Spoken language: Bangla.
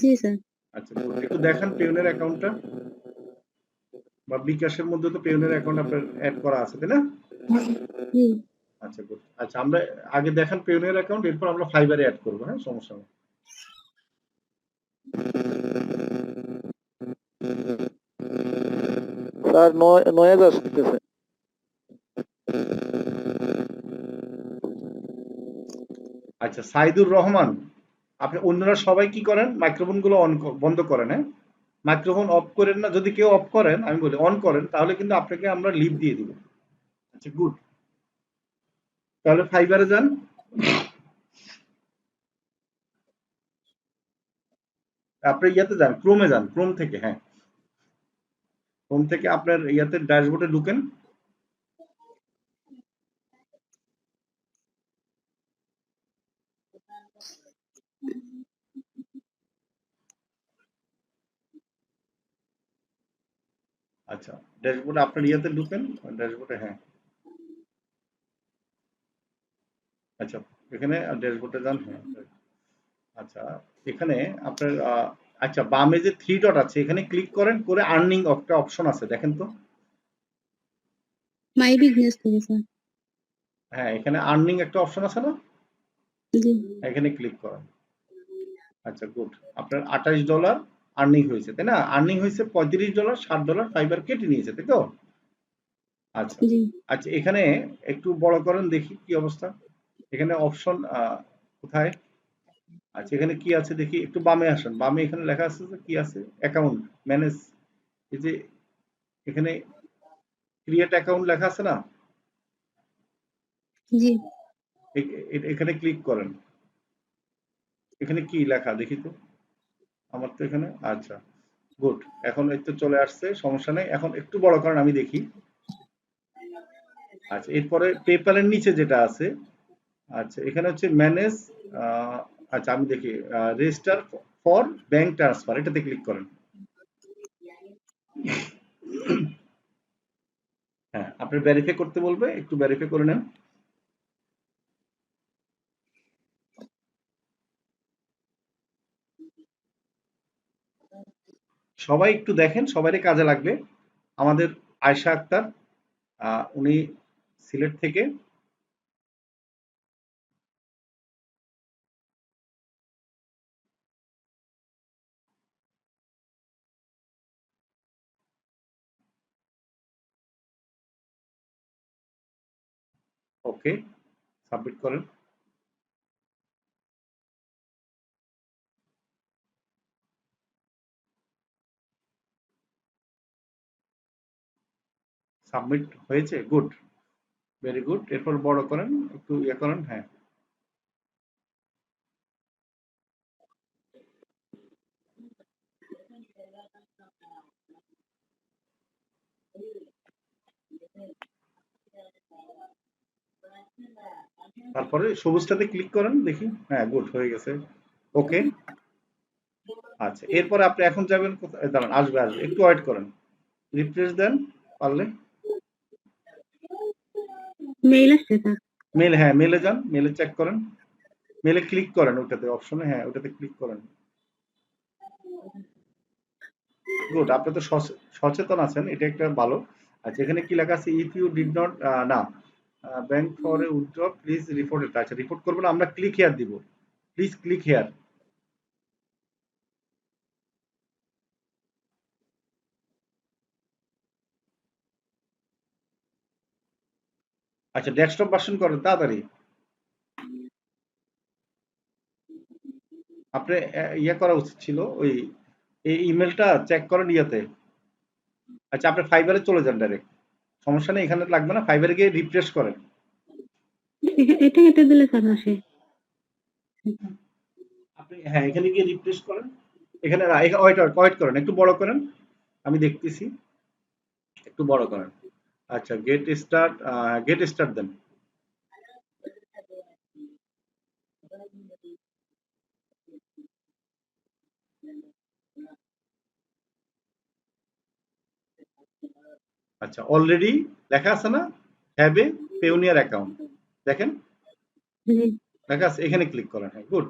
জি স্যার। আচ্ছা একটু দেখান পেওনের অ্যাকাউন্টটা, বা বিকাশের মধ্যে তো পেওনের অ্যাকাউন্ট আপনার অ্যাড করা আছে তাই না? জি। আচ্ছা গুড। আচ্ছা আমরা আগে দেখান পেওনের অ্যাকাউন্ট, এরপর আমরা ফাইবারে অ্যাড করবো। হ্যাঁ, সমস্যা নেই। স্যার নয়েজ আসতেছে। আচ্ছা সাইদুর রহমান, আপনি অন্যরা সবাই কি করেন, মাইক্রোফোন গুলো বন্ধ করেন। হ্যাঁ, মাইক্রোফোন অফ করেন না, যদি কেউ অফ করেন আমি বলি অন করেন, তাহলে কিন্তু আপনাকে আমরা লিভ দিয়ে দিব। আচ্ছা গুড, তাহলে ফাইবারে যান। আপনি ইয়াতে যান, ক্রোমে যান, ক্রোম থেকে। হ্যাঁ, ক্রোম থেকে আপনার ইয়াতে ড্যাশবোর্ডে ঢুকেন। আচ্ছা ড্যাশবোর্ডে আপনার ইয়াতে ঢুকেন, ড্যাশবোর্ডে। হ্যাঁ, আচ্ছা এখানে ড্যাশবোর্ডে যান। হ্যাঁ, আচ্ছা এখানে আপনার আচ্ছা বামে যে থ্রি ডট আছে এখানে ক্লিক করেন, করে আর্নিং একটা অপশন আছে, দেখেন তো। মাই বিজনেস থেকে স্যার। হ্যাঁ, এখানে আর্নিং একটা অপশন আছে না, জি। এখানে ক্লিক করেন। আচ্ছা গুড, আপনার $28 আর্নিং হয়েছে তাই না? আর্নিং হয়েছে $35, $60 ফাইবার কেটে নিয়েছে, তাই তো? আচ্ছা জি। আচ্ছা, এখানে একটু বড় করেন দেখি কি অবস্থা। এখানে অপশন কোথায়? আচ্ছা এখানে কি আছে দেখি, একটু বামে আসেন। বামে এখানে লেখা আছে যে কি আছে, অ্যাকাউন্ট ম্যানেজ। এই যে এখানে ক্রিয়েট অ্যাকাউন্ট লেখা আছে না, জি। এখানে ক্লিক করেন। এখানে কি লেখা দেখি তো, আমার তো এখানে। আচ্ছা গুড, এখন এই তো চলে আসছে, সমস্যা নেই। এখন একটু বড় করেন আমি দেখি। আচ্ছা এরপরে পেপ্যালের নিচে যেটা আছে, আচ্ছা এখানে হচ্ছে ম্যানেজ। আচ্ছা আমি দেখি, রেজিস্টার ফর ব্যাংক ট্রান্সফার, এটাতে ক্লিক করেন। হ্যাঁ, আপনি ভেরিফাই করতে বলবে, একটু ভেরিফাই করে নেন। সবাই একটু দেখেন, সবারই কাজে লাগবে। আমাদের আয়শা আক্তার, উনি সিলেট থেকে। ওকে, সাবমিট করেন। সাবমিট হয়েছে, গুড, ভেরি গুড। এরপর বড় করেন, একটু ইয়ে করেন। হ্যাঁ, তারপরে সবুজটাতে ক্লিক করেন দেখি। হ্যাঁ গুড, হয়ে গেছে। ওকে। আচ্ছা এরপরে আপনি এখন যাবেন কোথায়, দাঁড়ান, আসবে আসবে, একটু ওয়েট করেন। রিফ্রেশ দেন পারলে। মেইল আসছে স্যার। মেল, হ্যাঁ মেলে যান, মেলে চেক করেন। মেলে ক্লিক করেন, ওটাতে অপশনে, হ্যাঁ ওটাতে ক্লিক করেন। গুড, আপনি তো সচেতন আছেন, এটা একটা ভালো। আচ্ছা এখানে কি লেখা আছে, ইফ ইউ ডিড নট, না, bank for a withdraw please report ইট। আচ্ছা রিপোর্ট করবো না, আমরা ক্লিক হেয়ার দিব। Please click here. আচ্ছা ডেস্কটপ ভার্সন করেন তাড়াতাড়ি। আপনি ইয়ে করা উচিত ছিল, ওই এই ইমেলটা চেক করেন ইয়াতে। আচ্ছা আপনি ফাইবারে চলে যান ডাইরেক্ট, সমস্যা নেই, এখানে লাগবে না, ফাইবারে গিয়ে রিফ্রেশ করেন। এটা এটা দিলে স্যার আসে। আপনি হ্যাঁ এখানে গিয়ে রিফ্রেশ করেন। এখানে ওয়েট ওয়েট করেন, একটু বড় করেন, আমি দেখতেছি, একটু বড় করেন। আচ্ছা গেট স্টার্ট দেন। আচ্ছা অলরেডি লেখা আছে না, হ্যাভ এ পেওনিয়ার অ্যাকাউন্ট, দেখেন জি। লেখা আছে, এখানে ক্লিক করেন। হ্যাঁ গুড,